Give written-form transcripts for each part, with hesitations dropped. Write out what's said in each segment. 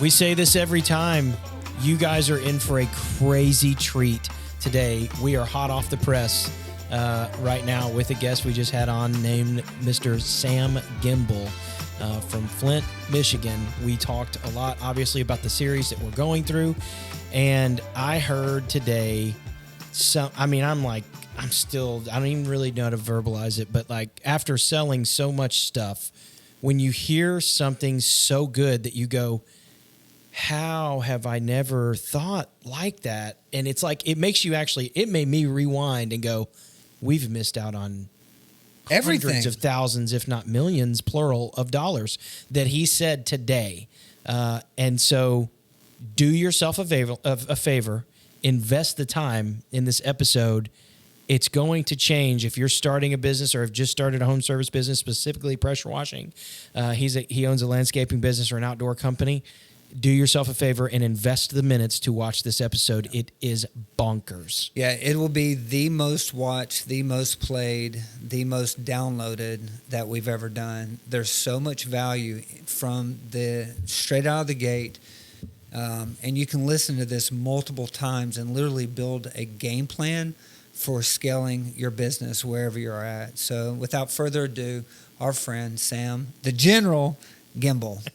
We say this every time. You guys are in for a crazy treat today. We are hot off the press right now with a guest we just had on named Mr. Sam Gembel from Flint, Michigan. We talked a lot, obviously, about the series that we're going through. And I heard today I don't even really know how to verbalize it, but like after selling so much stuff, when you hear something so good that you go, how have I never thought like that? And it's like, it made me rewind and go, we've missed out on everything. Hundreds of thousands, if not millions, plural, of dollars that he said today. And so do yourself a favor, invest the time in this episode. It's going to change if you're starting a business or have just started a home service business, specifically pressure washing. He owns a landscaping business or an outdoor company. Do yourself a favor and invest the minutes to watch this episode. It is bonkers. Yeah, it will be the most watched, the most played, the most downloaded that we've ever done. There's so much value from the straight out of the gate. And you can listen to this multiple times and literally build a game plan for scaling your business wherever you're at. So without further ado, our friend Sam, the General Gembel.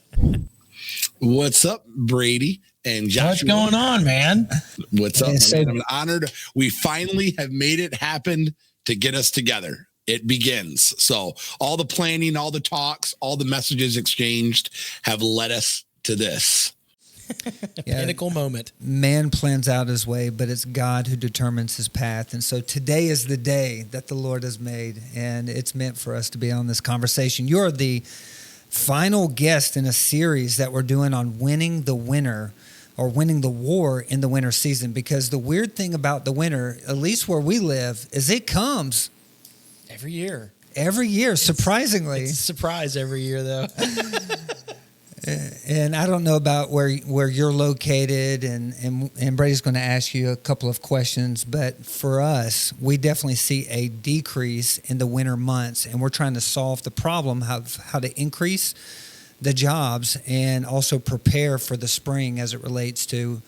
What's up, Brady and Joshua? What's going on, man? What's up? I'm honored. We finally have made it happen to get us together. It begins. So all the planning, all the talks, all the messages exchanged have led us to this. Pinnacle moment. Man plans out his way, but it's God who determines his path. And so today is the day that the Lord has made, and it's meant for us to be on this conversation. You're the final guest in a series that we're doing on winning the winter, or winning the war in the winter season, because the weird thing about the winter, at least where we live, is it comes every year. Surprisingly. It's a surprise every year, though. And I don't know about where you're located, and Brady's going to ask you a couple of questions, but for us, we definitely see a decrease in the winter months, and we're trying to solve the problem of how to increase the jobs and also prepare for the spring as it relates to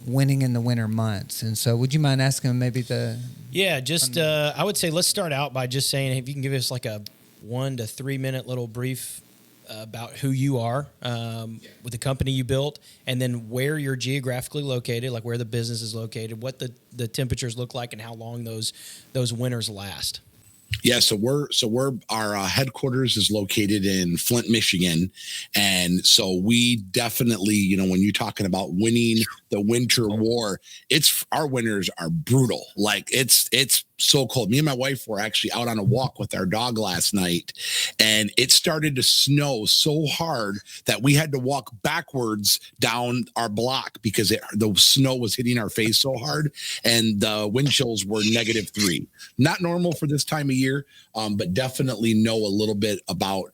winning in the winter months. And so would you mind asking maybe I would say let's start out by just saying, if you can give us like a 1 to 3 minute little brief about who you are with the company you built, and then where you're geographically located, like where the business is located, what the temperatures look like, and how long those winters last. Yeah, so our headquarters is located in Flint, Michigan, and so we definitely, when you're talking about winning the winter war, our winters are brutal. Like it's so cold. Me and my wife were actually out on a walk with our dog last night, and it started to snow so hard that we had to walk backwards down our block because the snow was hitting our face so hard, and the wind chills were -3. Not normal for this time of year, but definitely know a little bit about,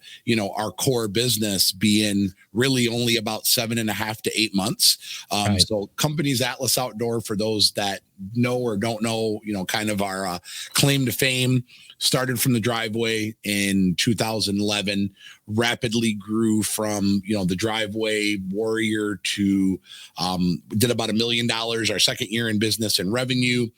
our core business being really only about 7.5 to 8 months. Right. So Companies Atlas Outdoor, for those that know or don't know, kind of our claim to fame, started from the driveway in 2011, rapidly grew from, the driveway warrior to did about $1 million our second year in business and revenue.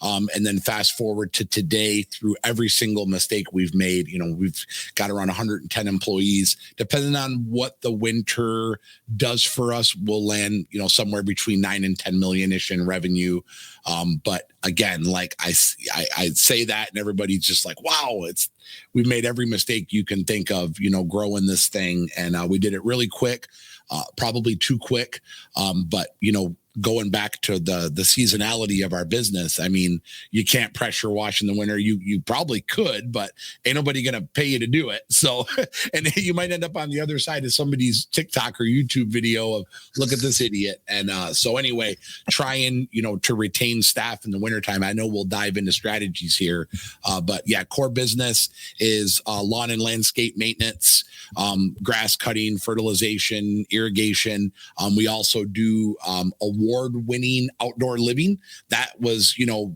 And then fast forward to today, through every single mistake we've made, we've got around 110 employees. Depending on what the winter does for us, we'll land, somewhere between 9 and 10 million-ish in revenue. But again, like I say that, and everybody's just like, wow, we've made every mistake you can think of, growing this thing. And we did it really quick, probably too quick. But, going back to the seasonality of our business, I mean, you can't pressure wash in the winter. You probably could, but ain't nobody going to pay you to do it. So, and you might end up on the other side of somebody's TikTok or YouTube video of, look at this idiot. And so anyway, trying, to retain staff in the wintertime. I know we'll dive into strategies here, but yeah, core business is lawn and landscape maintenance, grass cutting, fertilization, irrigation. We also do award-winning outdoor living. That was,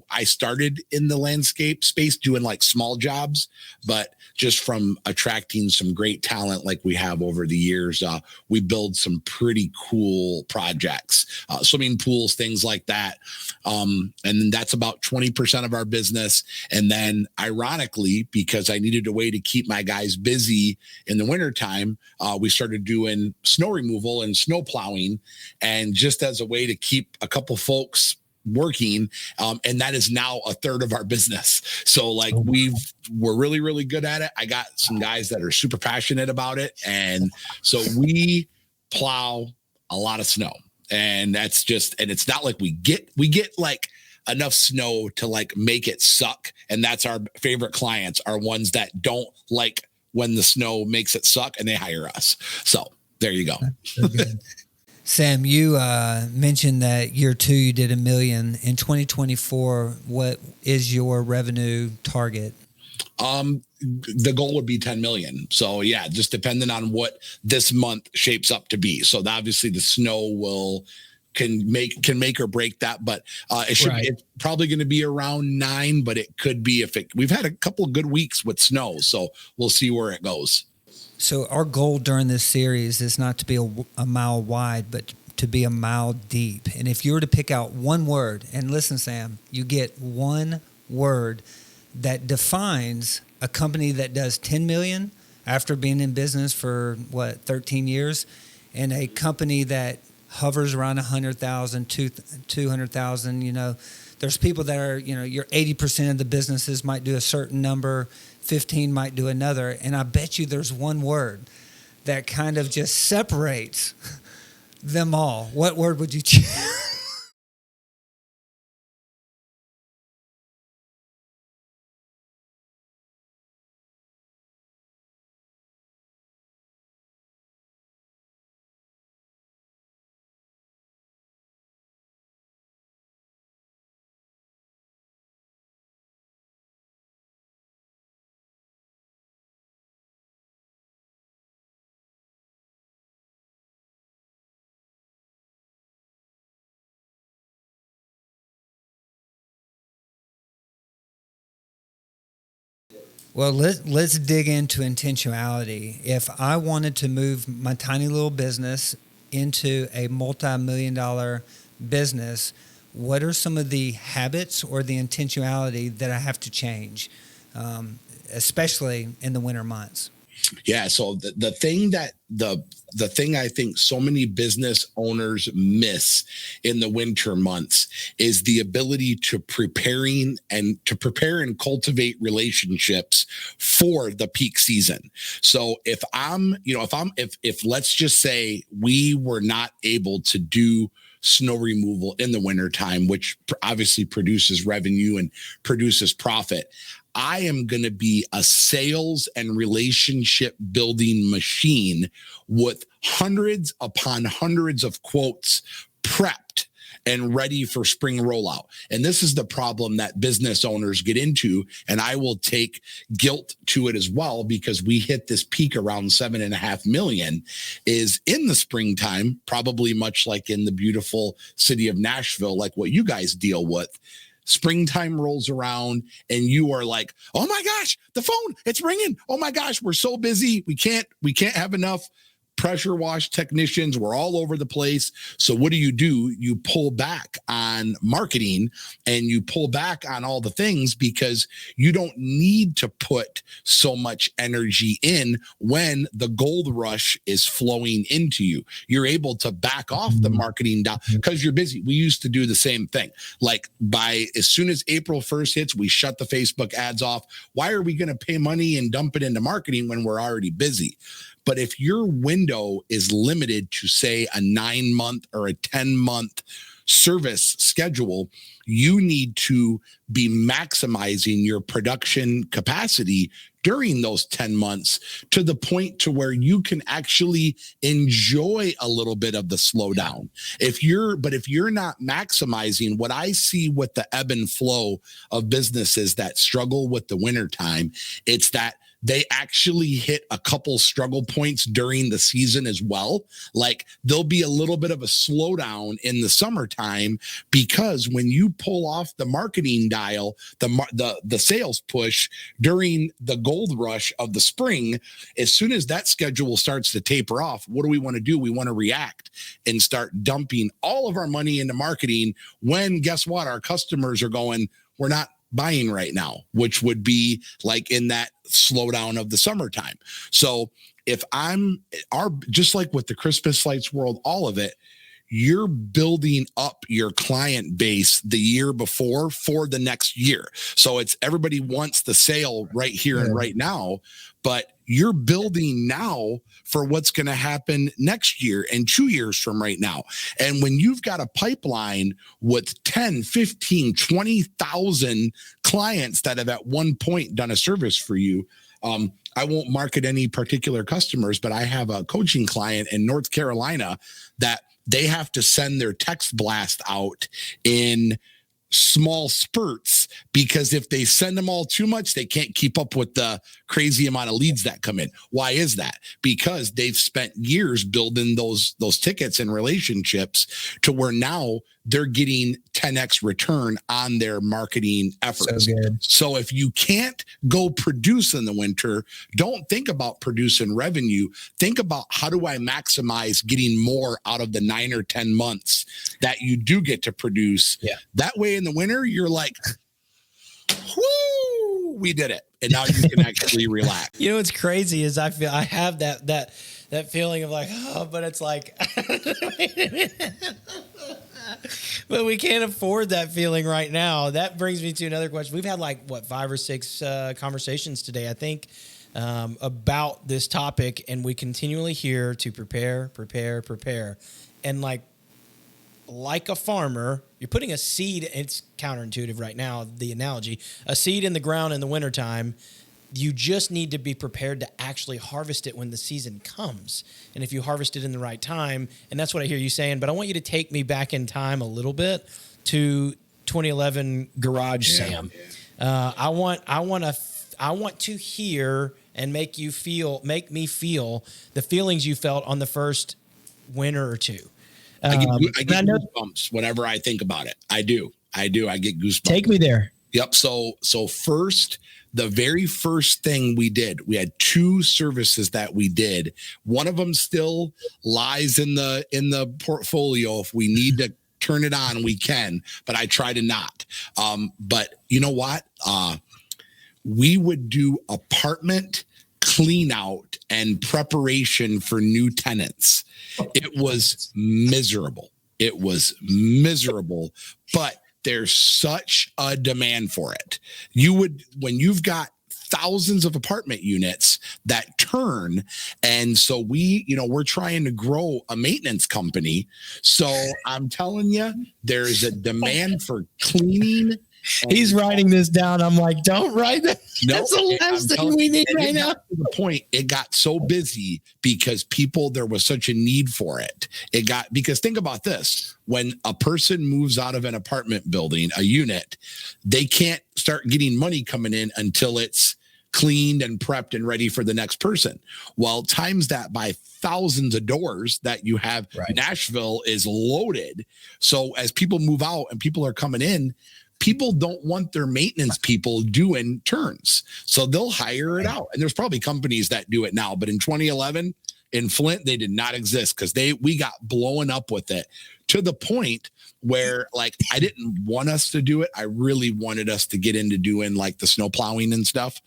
I started in the landscape space doing like small jobs, but just from attracting some great talent like we have over the years, we build some pretty cool projects, swimming pools, things like that. And then that's about 20% of our business. And then ironically, because I needed a way to keep my guys busy in the wintertime, we started doing snow removal and snow plowing, and just as a way to keep a couple folks working, and that is now a third of our business. So like we're really, really good at it. I got some guys that are super passionate about it, and so we plow a lot of snow, and that's just, and it's not like we get like enough snow to like make it suck, and that's our favorite clients are ones that don't like when the snow makes it suck, and they hire us. So there you go. Sam, you mentioned that year 2 you did $1 million. In 2024, what is your revenue target? The goal would be 10 million. So yeah, just depending on what this month shapes up to be. So obviously the snow can make or break that, but it's probably going to be around 9, but it could be we've had a couple of good weeks with snow, so we'll see where it goes. So our goal during this series is not to be a mile wide, but to be a mile deep. And if you were to pick out one word, and listen, Sam, you get one word that defines a company that does 10 million after being in business for 13 years, and a company that hovers around 100,000, 200,000. There's people that are, your 80% of the businesses might do a certain number, 15 might do another. And I bet you there's one word that kind of just separates them all. What word would you choose? Well, let's dig into intentionality. If I wanted to move my tiny little business into a multi-million-dollar business, what are some of the habits or the intentionality that I have to change, especially in the winter months? Yeah. So the thing I think so many business owners miss in the winter months is the ability to prepare and cultivate relationships for the peak season. So if let's just say we were not able to do snow removal in the wintertime, which obviously produces revenue and produces profit, I am going to be a sales and relationship building machine with hundreds upon hundreds of quotes prepped and ready for spring rollout. And this is the problem that business owners get into. And I will take guilt to it as well, because we hit this peak around 7.5 million is in the springtime, probably much like in the beautiful city of Nashville, like what you guys deal with. Springtime rolls around and you are like, oh my gosh, the phone, it's ringing. Oh my gosh, we're so busy. We can't have enough pressure wash technicians. We're all over the place. So what do? You pull back on marketing and you pull back on all the things because you don't need to put so much energy in when the gold rush is flowing into you. You're able to back off the marketing down because you're busy. We used to do the same thing. Like as soon as April 1st hits, we shut the Facebook ads off. Why are we going to pay money and dump it into marketing when we're already busy? But if your window is limited to, say, a 9-month or a 10-month service schedule, you need to be maximizing your production capacity during those 10 months to the point to where you can actually enjoy a little bit of the slowdown. If you're not maximizing, what I see with the ebb and flow of businesses that struggle with the wintertime, it's that they actually hit a couple struggle points during the season as well. Like there'll be a little bit of a slowdown in the summertime because when you pull off the marketing dial, the sales push during the gold rush of the spring, as soon as that schedule starts to taper off, what do we want to do? We want to react and start dumping all of our money into marketing when, guess what? Our customers are going, we're not buying right now, which would be like in that slowdown of the summertime. So if just like with the Christmas lights world, all of it, you're building up your client base the year before for the next year. So it's everybody wants the sale right here and right now, but you're building now for what's going to happen next year and 2 years from right now. And when you've got a pipeline with 10, 15, 20,000 clients that have at one point done a service for you, I won't market any particular customers, but I have a coaching client in North Carolina that they have to send their text blast out in small spurts because if they send them all too much, they can't keep up with the crazy amount of leads that come in. Why is that? Because they've spent years building those tickets and relationships to where now they're getting 10x return on their marketing efforts. So if you can't go produce in the winter, don't think about producing revenue. Think about how do I maximize getting more out of the 9 or 10 months that you do get to produce. Yeah. That way in the winter, you're like, whoo, we did it. And now you can actually relax. You know, what's crazy is I have that feeling of like, oh, but it's like, but we can't afford that feeling right now. That brings me to another question. We've had 5 or 6 conversations today, I think, about this topic, and we continually hear to prepare. And like a farmer, you're putting a seed, it's counterintuitive right now, the analogy, a seed in the ground in the wintertime. You just need to be prepared to actually harvest it when the season comes. And if you harvest it in the right time, and that's what I hear you saying, but I want you to take me back in time a little bit to 2011 Garage Sam. I want to hear and make me feel the feelings you felt on the first winter or two. I get goosebumps whenever I think about it. I do. I get goosebumps. Take me there. Yep. So first, the very first thing we did, we had 2 services that we did. One of them still lies in the portfolio. If we need to turn it on, we can, but I try to not. But you know what? We would do apartment clean out and preparation for new tenants. It was miserable. But there's such a demand for it. When you've got thousands of apartment units that turn. And so we're trying to grow a maintenance company. So I'm telling you, there's a demand for cleaning. He's writing this down. I'm like, don't write that. That's the last thing we need right now. To the point, it got so busy because there was such a need for it. Because think about this. When a person moves out of an apartment building, a unit, they can't start getting money coming in until it's cleaned and prepped and ready for the next person. Well, times that by thousands of doors that you have. Right. Nashville is loaded. So as people move out and people are coming in, people don't want their maintenance people doing turns. So they'll hire it out. And there's probably companies that do it now, but in 2011 in Flint, they did not exist because we got blown up with it to the point where I didn't want us to do it. I really wanted us to get into doing the snow plowing and stuff.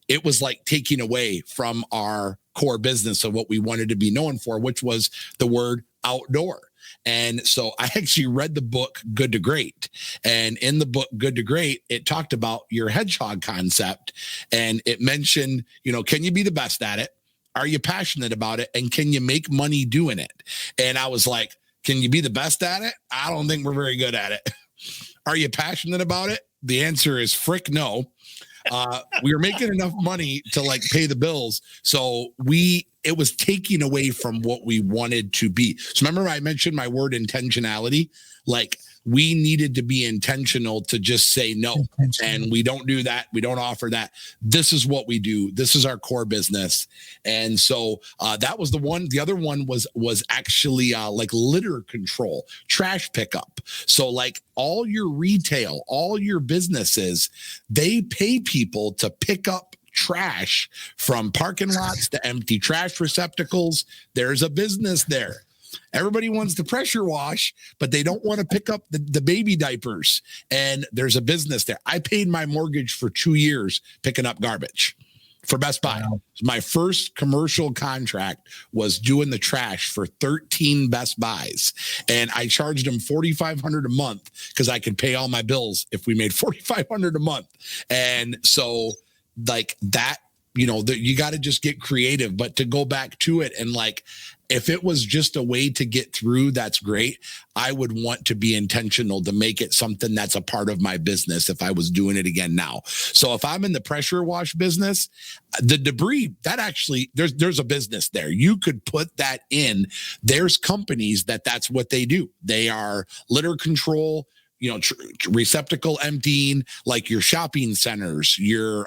It was taking away from our core business of what we wanted to be known for, which was the word outdoor. And so I actually read the book Good to Great. And in the book Good to Great, it talked about your hedgehog concept. And it mentioned, can you be the best at it? Are you passionate about it? And can you make money doing it? And I was like, can you be the best at it? I don't think we're very good at it. Are you passionate about it? The answer is frick no. We were making enough money to pay the bills. So we it was taking away from what we wanted to be. So remember I mentioned my word intentionality, like we needed to be intentional to just say no. And we don't do that. We don't offer that. This is what we do. This is our core business. And so that was the one. The other one was actually like litter control, trash pickup. So like all your retail, all your businesses, they pay people to pick up trash from parking lots to empty trash receptacles. There's a business there. Everybody wants to pressure wash, but they don't want to pick up the baby diapers. And there's a business there. I paid my mortgage for 2 years picking up garbage for Best Buy. Wow. My first commercial contract was doing the trash for 13 Best Buys. And I charged them $4,500 a month because I could pay all my bills if we made $4,500 a month. And so like that, you know, you got to just get creative. But to go back to it and like, if it was just a way to get through, that's great. I would want to be intentional to make it something that's a part of my business if I was doing it again now. So if I'm in the pressure wash business, the debris, that actually, there's a business there. You could put that in. There's companies that's what they do. They are litter control, you know, receptacle emptying, like your shopping centers, your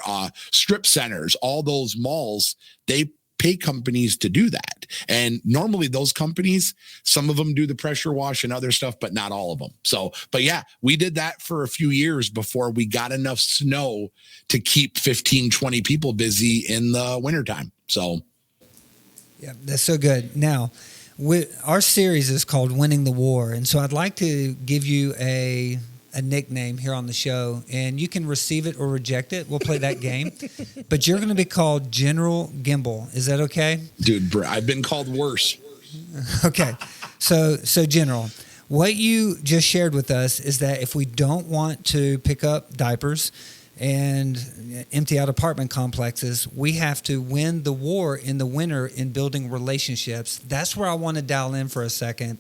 strip centers, all those malls, they pay companies to do that. And normally those companies, some of them do the pressure wash and other stuff, but not all of them. So, but yeah, we did that for a few years before we got enough snow to keep 15, 20 people busy in the wintertime. So. Yeah, that's so good. Now, our series is called Winning the War. And so I'd like to give you a nickname here on the show, and you can receive it or reject it. We'll play that game. But you're going to be called General Gembel. Is that okay? Dude, I've been called worse. Okay. So General, what you just shared with us is that if we don't want to pick up diapers and empty out apartment complexes, we have to win the war in the winter in building relationships. That's where I want to dial in for a second.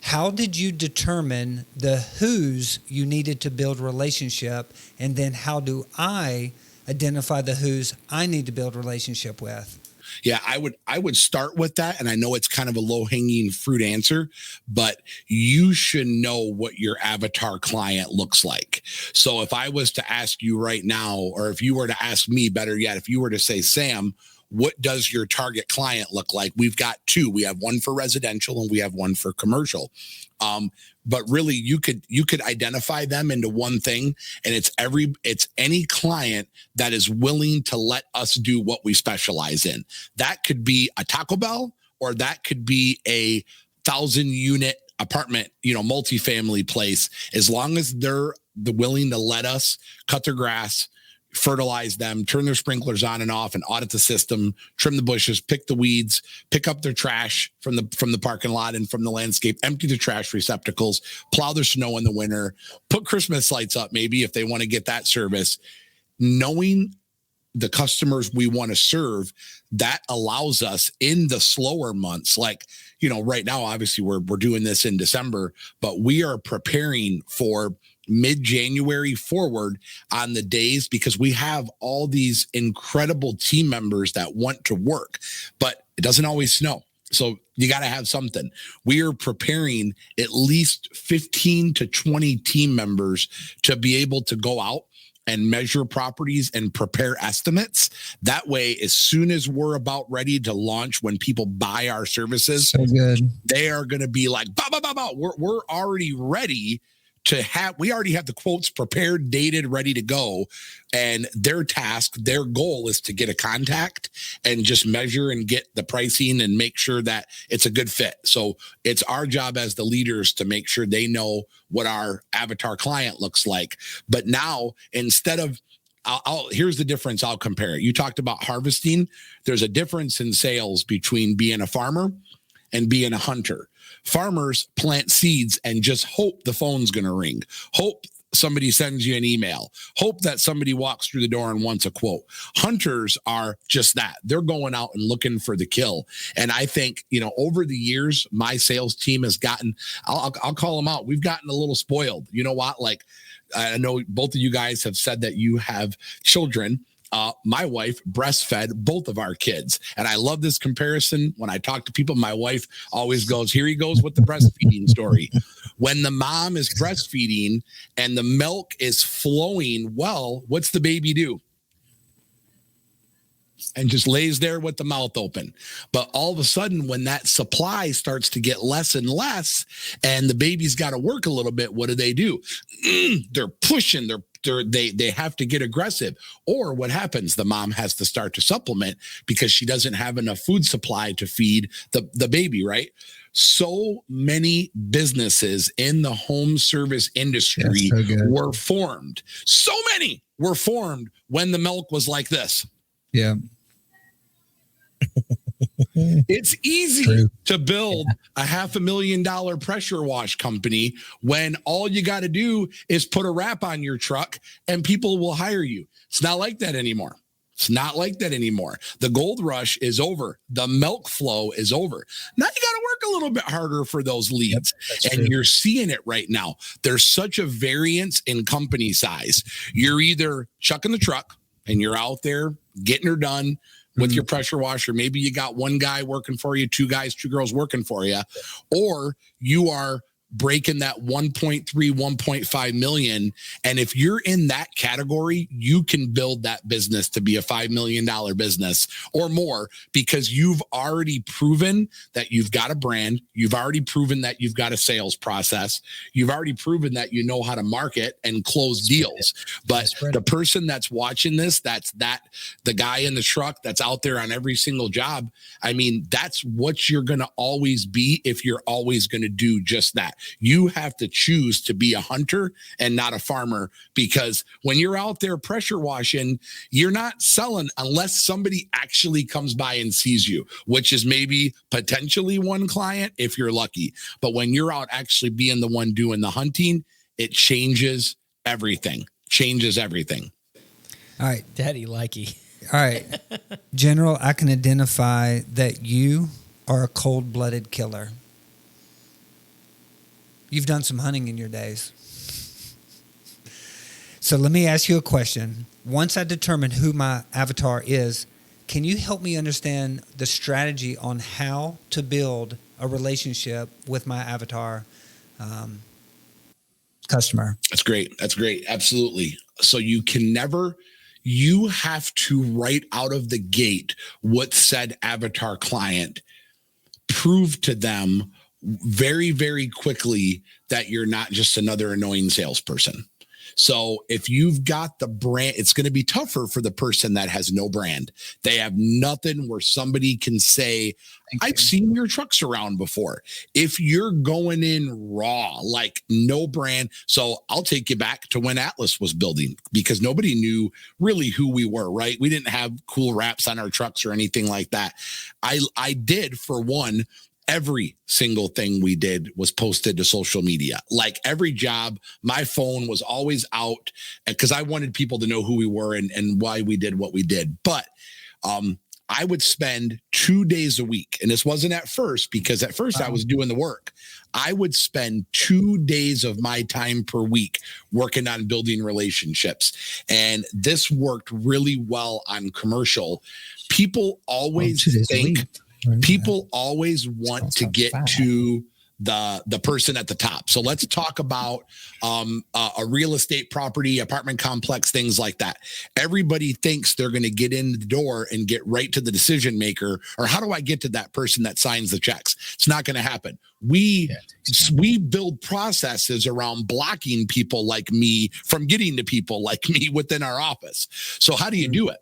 How did you determine the who's you needed to build relationship? And then how do I identify the who's I need to build relationship with? Yeah, I would start with that. And I know it's kind of a low hanging fruit answer, but you should know what your avatar client looks like. So if I was to ask you right now, or if you were to ask me, better yet, if you were to say, Sam, what does your target client look like? We've got two. We have one for residential and we have one for commercial. But really you could identify them into one thing, and it's any client that is willing to let us do what we specialize in. That could be a Taco Bell, or that could be a 1,000-unit apartment, you know, multifamily place. As long as they're willing to let us cut their grass, fertilize them, turn their sprinklers on and off, and audit the system, trim the bushes, pick the weeds, pick up their trash from the parking lot and from the landscape, empty the trash receptacles, plow their snow in the winter, put Christmas lights up maybe if they want to get that service. Knowing the customers we want to serve, that allows us in the slower months, like, you know, right now, obviously we're doing this in December, but we are preparing for mid-January forward on the days, because we have all these incredible team members that want to work, but it doesn't always snow. So you got to have something. We are preparing at least 15 to 20 team members to be able to go out and measure properties and prepare estimates. That way, as soon as we're about ready to launch, when people buy our services, so good, they are going to be like, bah, bah, bah, bah. We're already ready to have, we already have the quotes prepared, dated, ready to go. And their task, their goal is to get a contact and just measure and get the pricing and make sure that it's a good fit. So it's our job as the leaders to make sure they know what our avatar client looks like. But now, instead of, here's the difference. I'll compare it. You talked about harvesting. There's a difference in sales between being a farmer and being a hunter. Farmers plant seeds and just hope the phone's going to ring. Hope somebody sends you an email. Hope that somebody walks through the door and wants a quote. Hunters are just that. They're going out and looking for the kill. And I think, you know, over the years, my sales team has gotten, I'll call them out. We've gotten a little spoiled. You know what? Like, I know both of you guys have said that you have children. my wife breastfed both of our kids. And I love this comparison. When I talk to people, my wife always goes, here he goes with the breastfeeding story. When the mom is breastfeeding and the milk is flowing well, what's the baby do? And just lays there with the mouth open. But all of a sudden, when that supply starts to get less and less, and the baby's got to work a little bit, what do? They're pushing, they have to get aggressive. Or what happens? The mom has to start to supplement because she doesn't have enough food supply to feed the baby, right? So many businesses in the home service industry were formed. So many were formed when the milk was like this. Yeah. It's easy to build a $500,000 pressure wash company when all you got to do is put a wrap on your truck and people will hire you. It's not like that anymore. The gold rush is over. The milk flow is over. Now you got to work a little bit harder for those leads. And you're seeing it right now. There's such a variance in company size. You're either chucking the truck and you're out there getting her done with your pressure washer. Maybe you got one guy working for you, two guys, two girls working for you, or you are breaking that 1.3, 1.5 million. And if you're in that category, you can build that business to be a $5 million business or more, because you've already proven that you've got a brand. You've already proven that you've got a sales process. You've already proven that you know how to market and close deals. But the person that's watching this, the guy in the truck that's out there on every single job. I mean, that's what you're going to always be if you're always going to do just that. You have to choose to be a hunter and not a farmer, because when you're out there pressure washing, you're not selling unless somebody actually comes by and sees you, which is maybe potentially one client if you're lucky. But when you're out actually being the one doing the hunting, it changes everything. All right. Daddy likey. All right. General, I can identify that you are a cold-blooded killer. You've done some hunting in your days. So let me ask you a question. Once I determine who my avatar is, can you help me understand the strategy on how to build a relationship with my avatar customer? That's great. Absolutely. So you have to, right out of the gate, what said avatar client, prove to them very, very quickly that you're not just another annoying salesperson. So if you've got the brand, it's going to be tougher for the person that has no brand. They have nothing where somebody can say, I've seen your trucks around before. If you're going in raw, like no brand. So I'll take you back to when Atlas was building, because nobody knew really who we were, right? We didn't have cool wraps on our trucks or anything like that. I did, for one. Every single thing we did was posted to social media. Like every job, my phone was always out because I wanted people to know who we were and why we did what we did. But I would spend 2 days a week. And this wasn't at first, because at first I was doing the work. I would spend 2 days of my time per week working on building relationships. And this worked really well on commercial. People always think... People always want to get to the person at the top. So let's talk about a real estate property, apartment complex, things like that. Everybody thinks they're going to get in the door and get right to the decision maker, or how do I get to that person that signs the checks? It's not going to happen. We build processes around blocking people like me from getting to people like me within our office. So how do you do it?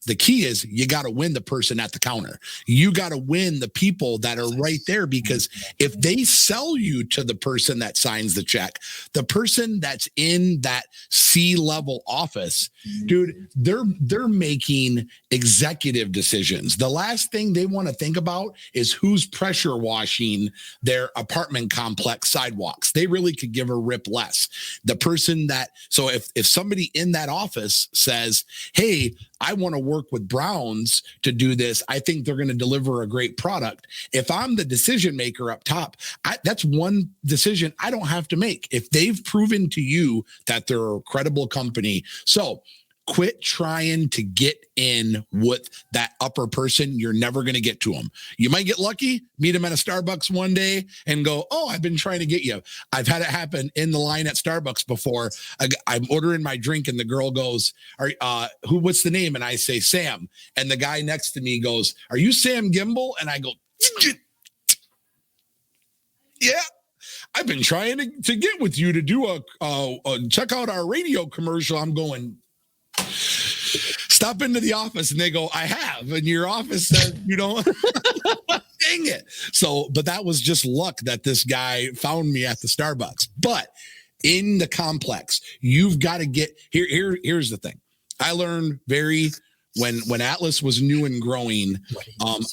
The key is you got to win the person at the counter. You got to win the people that are right there, because if they sell you to the person that signs the check, the person that's in that C-level office, dude, they're making executive decisions. The last thing they want to think about is who's pressure washing their apartment complex sidewalks. They really could give a rip less. The person so if somebody in that office says, hey, I want to work with Browns to do this, I think they're going to deliver a great product. If I'm the decision maker up top, that's one decision I don't have to make. If they've proven to you that they're a credible company. So Quit trying to get in with that upper person. You're never going to get to them. You might get lucky, meet them at a Starbucks one day and go, oh, I've been trying to get you. I've had it happen in the line at Starbucks before. I'm ordering my drink and the girl goes, what's the name? And I say, Sam. And the guy next to me goes, are you Sam Gembel? And I go, yeah. I've been trying to get with you to do a check out our radio commercial. I'm going, stop into the office. And they go, I have. And your office says, you don't. Dang it. So, but that was just luck that this guy found me at the Starbucks. But in the complex, you've got to get here's the thing. I learned when Atlas was new and growing,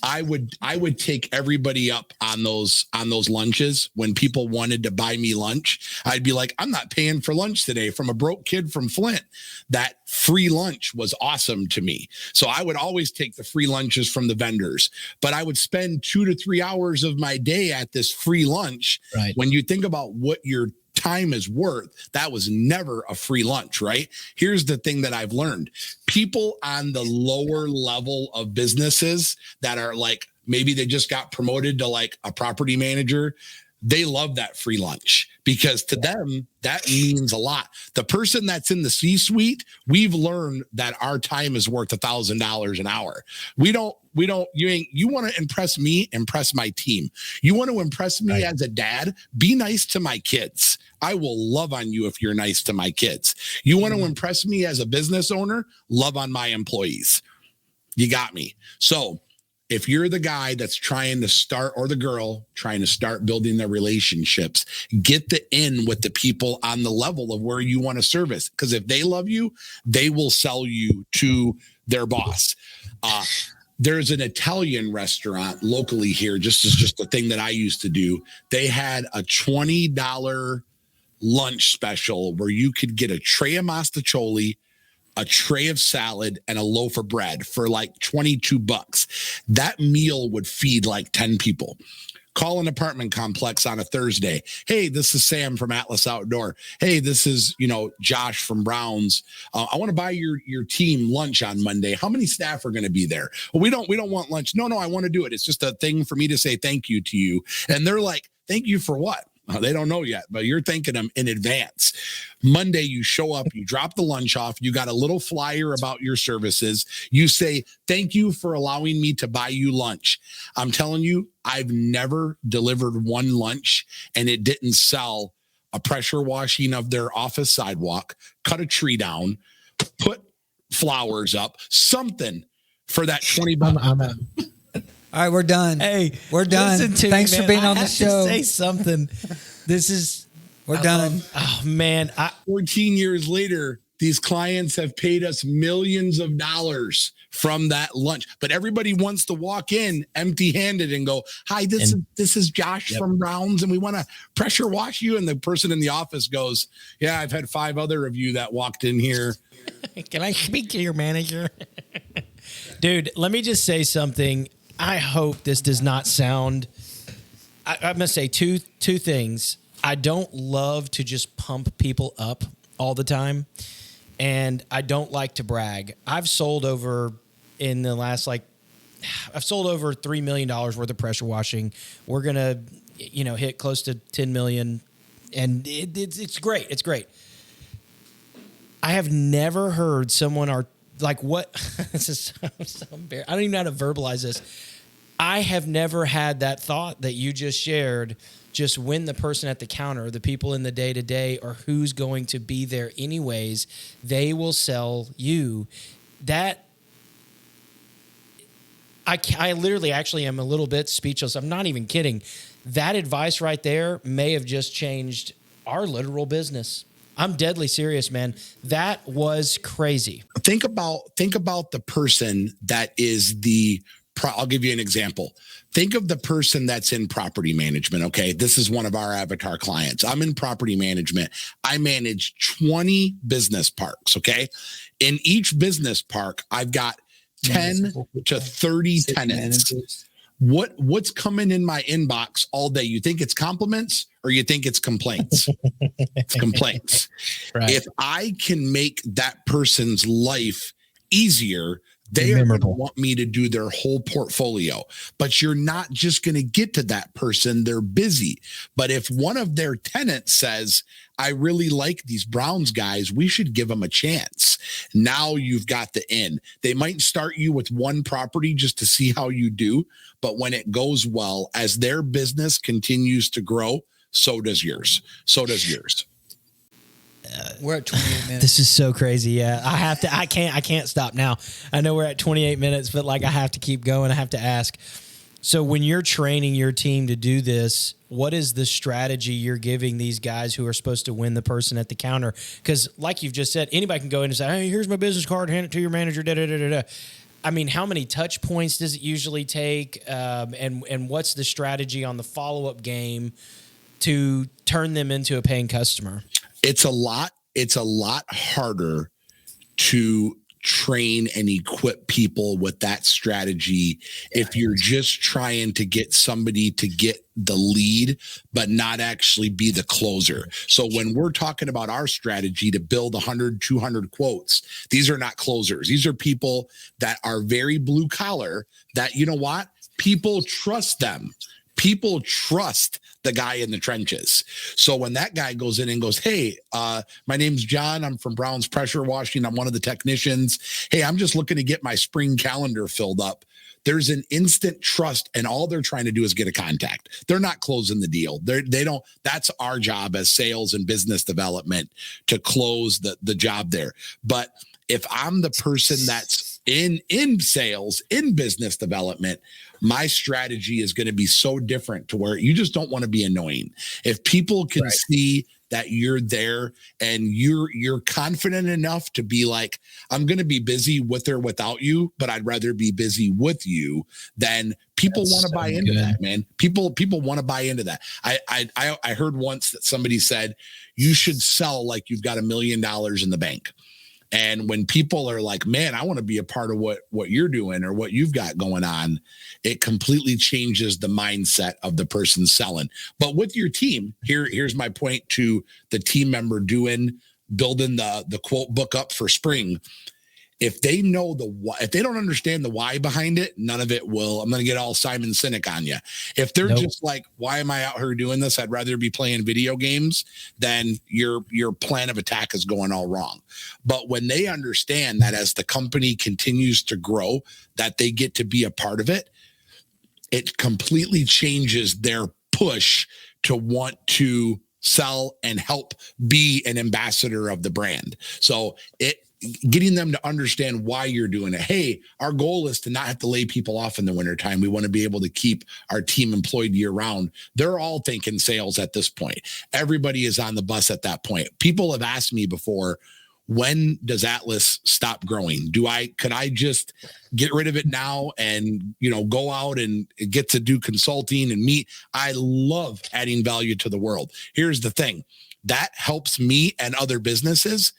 I would take everybody up on those lunches. When people wanted to buy me lunch, I'd be like, I'm not paying for lunch today. From a broke kid from Flint, that free lunch was awesome to me. So I would always take the free lunches from the vendors, but I would spend 2 to 3 hours of my day at this free lunch. Right. When you think about what your time is worth, that was never a free lunch, right? Here's the thing that I've learned. People on the lower level of businesses that are like, maybe they just got promoted to like a property manager, they love that free lunch because to them, that means a lot. The person that's in the C-suite, we've learned that our time is worth $1,000 an hour. You want to impress me, impress my team. You want to impress me as a dad, be nice to my kids. I will love on you if you're nice to my kids. You want to impress me as a business owner, love on my employees. You got me. So if you're the guy that's trying to start, or the girl trying to start building their relationships, get the in with the people on the level of where you want to service. Because if they love you, they will sell you to their boss. There's an Italian restaurant locally here, just a thing that I used to do. They had a $20 lunch special where you could get a tray of mastacholi, a tray of salad, and a loaf of bread for like $22. That meal would feed like 10 people. Call an apartment complex on a Thursday. Hey, this is Sam from Atlas Outdoor. Hey, this is, Josh from Browns. I want to buy your team lunch on Monday. How many staff are going to be there? Well, we don't want lunch. No, I want to do it. It's just a thing for me to say thank you to you. And they're like, thank you for what? They don't know yet, but you're thanking them in advance. Monday, you show up, you drop the lunch off, you got a little flyer about your services. You say, thank you for allowing me to buy you lunch. I'm telling you, I've never delivered one lunch and it didn't sell a pressure washing of their office sidewalk, cut a tree down, put flowers up, something for that $20. All right, we're done. Hey, we're done. Thanks for being on the show. Say something. We're done. Oh man, 14 years later, these clients have paid us millions of dollars from that lunch. But everybody wants to walk in empty-handed and go, "Hi, this is Josh from Browns, and we want to pressure wash you." And the person in the office goes, "Yeah, I've had 5 other of you that walked in here. Can I speak to your manager?" Dude, let me just say something. I hope this does not sound. I'm going to say two things. I don't love to just pump people up all the time, and I don't like to brag. I've sold over $3 million worth of pressure washing. We're going to, hit close to 10 million, and it's great. It's great. I have never heard someone what this is so embarrassing. I don't even know how to verbalize this. I have never had that thought that you just shared. Just when the person at the counter, the people in the day-to-day, or who's going to be there anyways, they will sell you. That I literally actually am a little bit speechless. I'm not even kidding. That advice right there may have just changed our literal business. I'm deadly serious, man. That was crazy. Think about the person that is I'll give you an example. Think of the person that's in property management. Okay. This is one of our avatar clients. I'm in property management. I manage 20 business parks. Okay. In each business park, I've got 10 to 30 tenants. what's coming in my inbox all day? You think it's compliments or you think it's complaints? It's complaints. Right. If I can make that person's life easier, they are going to want me to do their whole portfolio. But you're not just going to get to that person. They're busy. But if one of their tenants says, I really like these Browns guys, we should give them a chance. Now you've got the in. They might start you with one property just to see how you do. But when it goes well, as their business continues to grow, so does yours. So does yours. We're at 28 minutes. This is so crazy. Yeah. I can't stop now. I know we're at 28 minutes, but like I have to keep going. I have to ask. So when you're training your team to do this, what is the strategy you're giving these guys who are supposed to win the person at the counter? Because like you've just said, anybody can go in and say, hey, here's my business card, hand it to your manager, da-da-da-da-da. I mean, how many touch points does it usually take? And what's the strategy on the follow-up game to turn them into a paying customer? It's a lot harder to train and equip people with that strategy if you're just trying to get somebody to get the lead, but not actually be the closer. So when we're talking about our strategy to build 100, 200 quotes, these are not closers. These are people that are very blue collar that, you know what? People trust them. People trust the guy in the trenches. So when that guy goes in and goes, hey, my name's John. I'm from Brown's Pressure Washing. I'm one of the technicians. Hey, I'm just looking to get my spring calendar filled up. There's an instant trust, and all they're trying to do is get a contact. They're not closing the deal. They don't. That's our job as sales and business development to close the job there. But if I'm the person that's in sales, in business development, my strategy is going to be so different to where you just don't want to be annoying. If people can see that you're there and you're confident enough to be like, I'm going to be busy with or without you, but I'd rather be busy with you, then people want to buy into that, man. People want to buy into that. I heard once that somebody said you should sell like you've got $1 million in the bank. And when people are like, man, I want to be a part of what you're doing or what you've got going on, it completely changes the mindset of the person selling. But with your team, here's my point to the team member building the quote book up for spring. If they know if they don't understand the why behind it, none of it will. I'm going to get all Simon Sinek on you. If they're just like, why am I out here doing this? I'd rather be playing video games. Then your plan of attack is going all wrong. But when they understand that as the company continues to grow, that they get to be a part of it, it completely changes their push to want to sell and help be an ambassador of the brand. So getting them to understand why you're doing it. Hey, our goal is to not have to lay people off in the wintertime. We want to be able to keep our team employed year round. They're all thinking sales at this point. Everybody is on the bus at that point. People have asked me before, when does Atlas stop growing? Could I just get rid of it now and, go out and get to do consulting and meet? I love adding value to the world. Here's the thing that helps me and other businesses.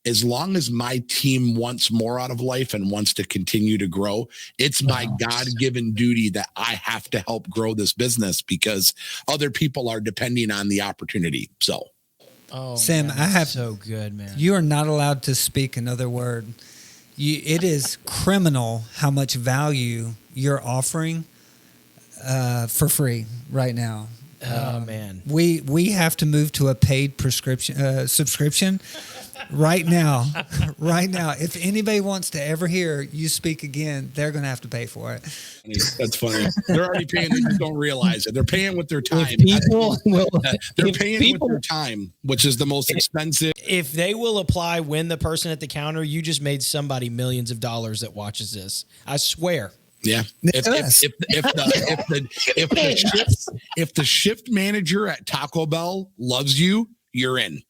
As long as my team wants more out of life and wants to continue to grow, it's my God-given duty that I have to help grow this business because other people are depending on the opportunity. So, Sam, man, so good, man. You are not allowed to speak another word. It is criminal how much value you're offering for free right now. Oh man, we have to move to a paid subscription. Right now. If anybody wants to ever hear you speak again, they're going to have to pay for it. That's funny. They're already paying. They just don't realize it. They're paying with their time. They're paying with their time, which is the most expensive. If they will apply when the person at the counter, you just made somebody millions of dollars that watches this. I swear. Yeah. If the shift manager at Taco Bell loves you, you're in.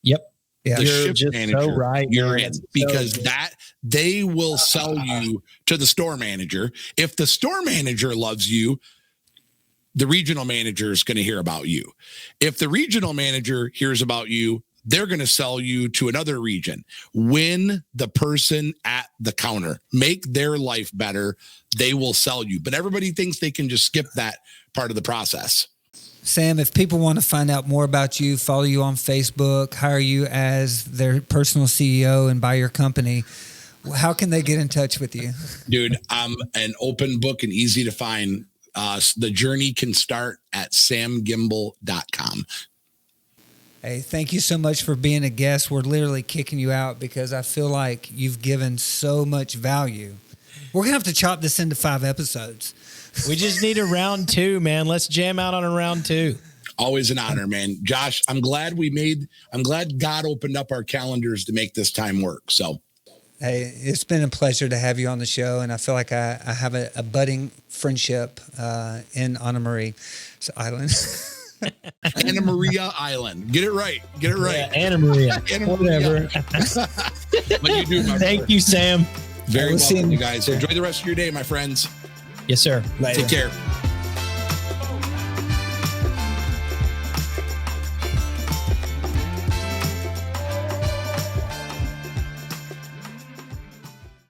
Yep. Yeah. The You're shift just manager, so right, you're man. in because that they will sell you to the store manager. If the store manager loves you, the regional manager is going to hear about you. If the regional manager hears about you, they're going to sell you to another region. Win the person at the counter, make their life better. They will sell you, but everybody thinks they can just skip that part of the process. Sam, if people want to find out more about you, follow you on Facebook, hire you as their personal CEO and buy your company, how can they get in touch with you? Dude, I'm an open book and easy to find. The journey can start at samgembel.com. Hey, thank you so much for being a guest. We're literally kicking you out because I feel like you've given so much value. We're going to have to chop this into 5 episodes. We just need a round 2, man. Let's jam out on a round 2. Always an honor, man. Josh, I'm glad God opened up our calendars to make this time work. So, hey, it's been a pleasure to have you on the show. And I feel like I have a budding friendship in Anna Marie Island. Anna Maria Island. Get it right. Get it right. Yeah, Anna Maria. Whatever. But you do, my Thank brother. you, Sam. Very welcome, you guys. Enjoy the rest of your day, my friends. Yes, sir. Take care.